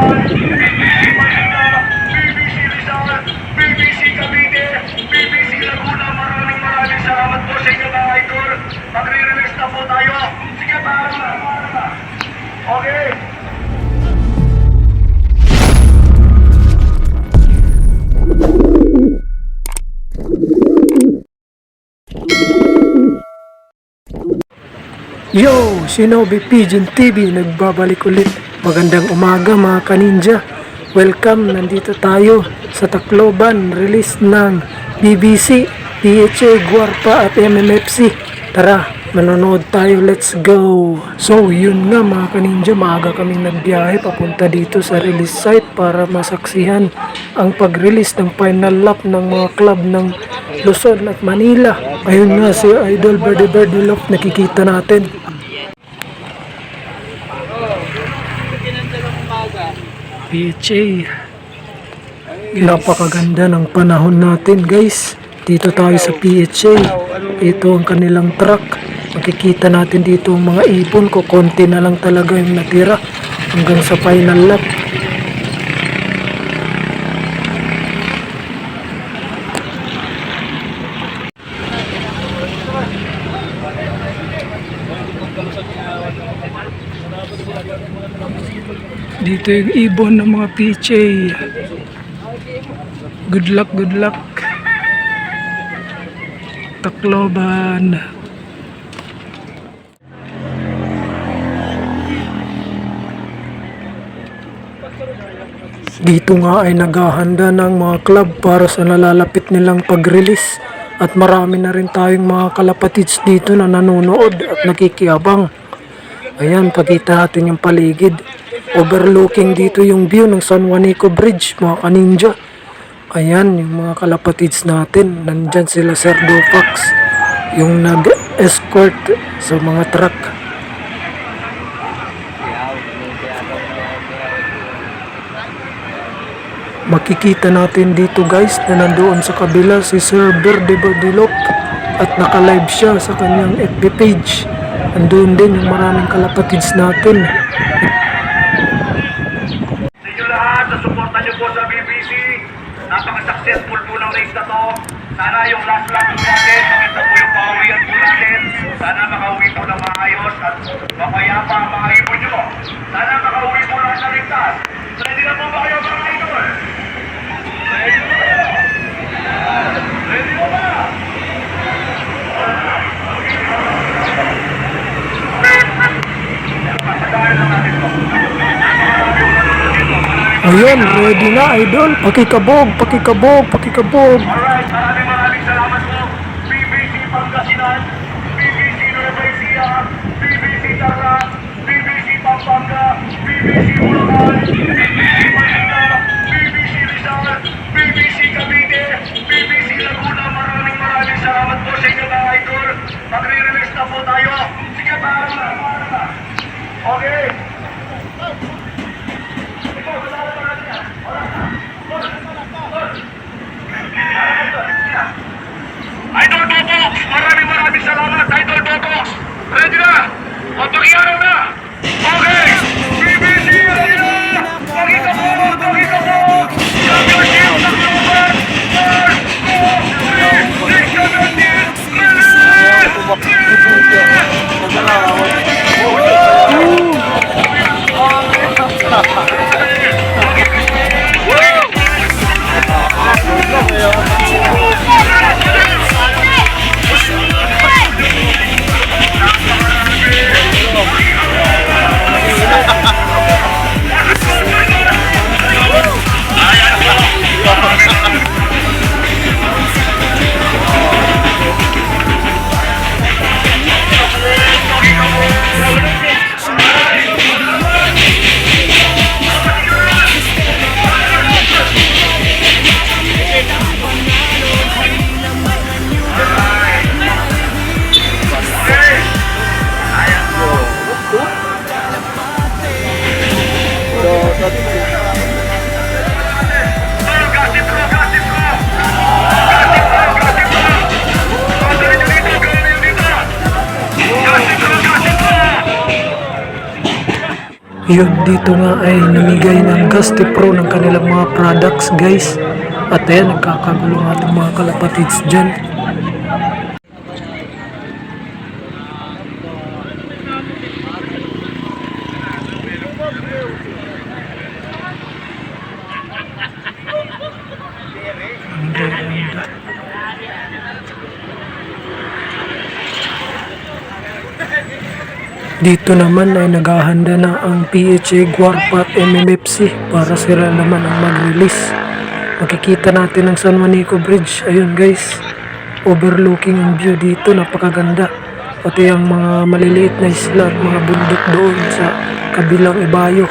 Bulacan, BBC Manila, BBC Rizal, BBC Cavite, BBC Laguna. Maraming salamat po sa inyo mga idol. Magre-release na po tayo. Sige, para. Okay. Yo! Shinobi Pigeon TV nagbabalik ulit. Magandang umaga mga kaninja. Welcome, nandito tayo sa Tacloban. Release ng BBC, PHA, Guarpa at MMFC. Tara, manonood tayo. Let's go! So yun nga mga kaninja, maaga kaming nagbiyahe papunta dito sa release site para masaksihan ang pag-release ng final lap ng mga club ng Luzon at Manila. Ayun nga si Idol Birdie Love, nakikita natin. PHA, napakaganda ng panahon natin guys. Dito tayo sa PHA. Ito ang kanilang truck. Makikita natin dito ang mga ibon ko. Konti na lang talaga yung natira hanggang sa final lap. Dito yung ibon ng mga PHA. Good luck, good luck. Tacloban. Dito nga ay naghahanda ng mga club para sa nalalapit nilang pag-release. At marami na rin tayong mga kalapatids dito na nanonood at nakikiabang. Ayan, pakita natin yung paligid. Overlooking dito yung view ng San Juanico Bridge, mga kaninja. Ayan, yung mga kalapatids natin. Nandyan sila Sir Dufax, yung nag-escort sa mga truck. Makikita natin dito guys na nandoon sa kabila si Sir Birdie at naka-live siya sa kanyang FB page. Andun din yung maraming kalapatids natin. Sa inyo lahat, nasuporta niyo po sa BBC. Napaka-successful po ng race na to. Sana yung last lap po natin, makita po yung pauwian po natin. Sana makauwi po ng maayos at mapayapa ang mga ibon nyo. Sana makauwi po lahat ng ligtas. Ready na po ba kayo mga idol? Ready na ba? Ready na ba? Ayan, ready na idol. Pakikabog, pakikabog, pakikabog. Alright, maraming salamat po. BBC Pangasinan, BBC Nueva Ecija, BBC Tara, BBC Pampanga, BBC Bulacan, BBC Manila, BBC Rizal, BBC Cavite, BBC Laguna. Maraming salamat po sa inyo mga idol. Magre-release na po tayo. Sige, para. Okay. Idol Bobox, maraming salamat Idol Bobox. Ready na? O pakiaraw na. Okay, BBC Arena. Pakita po. Championship sa Tacloban. 4, 2, 3, 17, release. Yun, dito nga ay namigay ng Gasti Pro ng kanilang mga products guys. At ayan, nagkakagulo nga itong mga kalapatids dyan. Ganda. Dito naman ay naghahanda na ang PHA, Guarpa at MMFC para sila naman ang mag-release. Makikita natin ang San Juanico Bridge. Ayun guys, overlooking ang view dito, napakaganda. Pati ang mga maliliit na isla at mga bundok doon sa kabilang ibayo.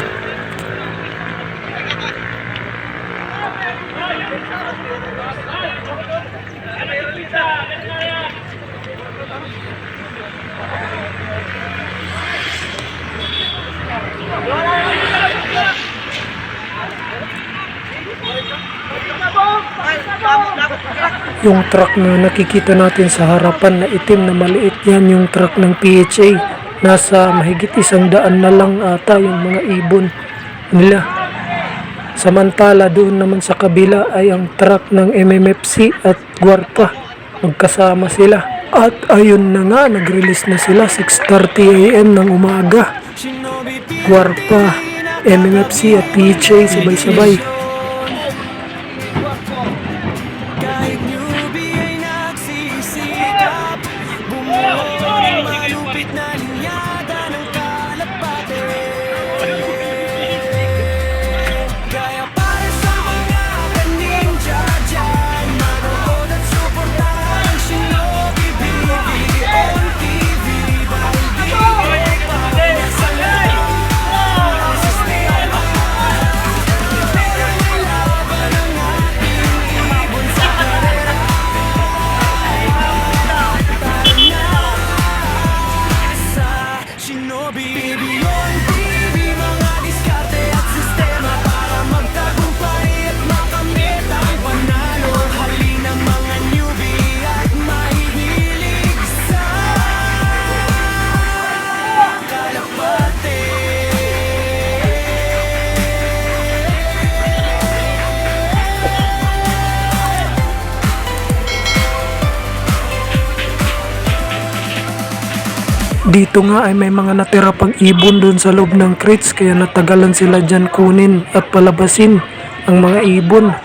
Yung truck na nakikita natin sa harapan na itim na maliit, yan yung truck ng PHA. Nasa mahigit 100 na lang ata yung mga ibon nila. Samantala doon naman sa kabila ay ang truck ng MMFC at Guarpa. Magkasama sila. At ayun na nga, nag-release na sila 6:30 AM ng umaga. Guarpa, MMFC at PHA sabay-sabay. Dito nga ay may mga natira pang ibon doon sa loob ng crates, kaya natagalan sila dyan kunin at palabasin ang mga ibon.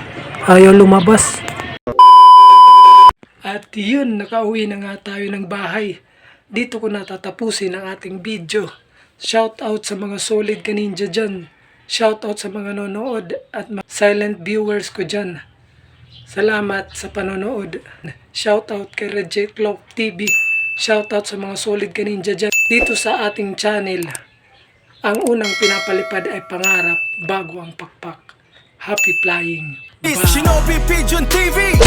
Ayaw lumabas. At yun, nakauwi na nga tayo ng bahay. Dito ko natatapusin ang ating video. Shout out sa mga solid kaninja dyan. Shout out sa mga nanonood at silent viewers ko dyan. Salamat sa panonood. Shout out kay Reject Clock TV. Shoutout sa mga solid kaninja dyan. Dito sa ating channel, ang unang pinapalipad ay pangarap bago ang pakpak. Happy flying! Bye! Shinobi Pigeon TV.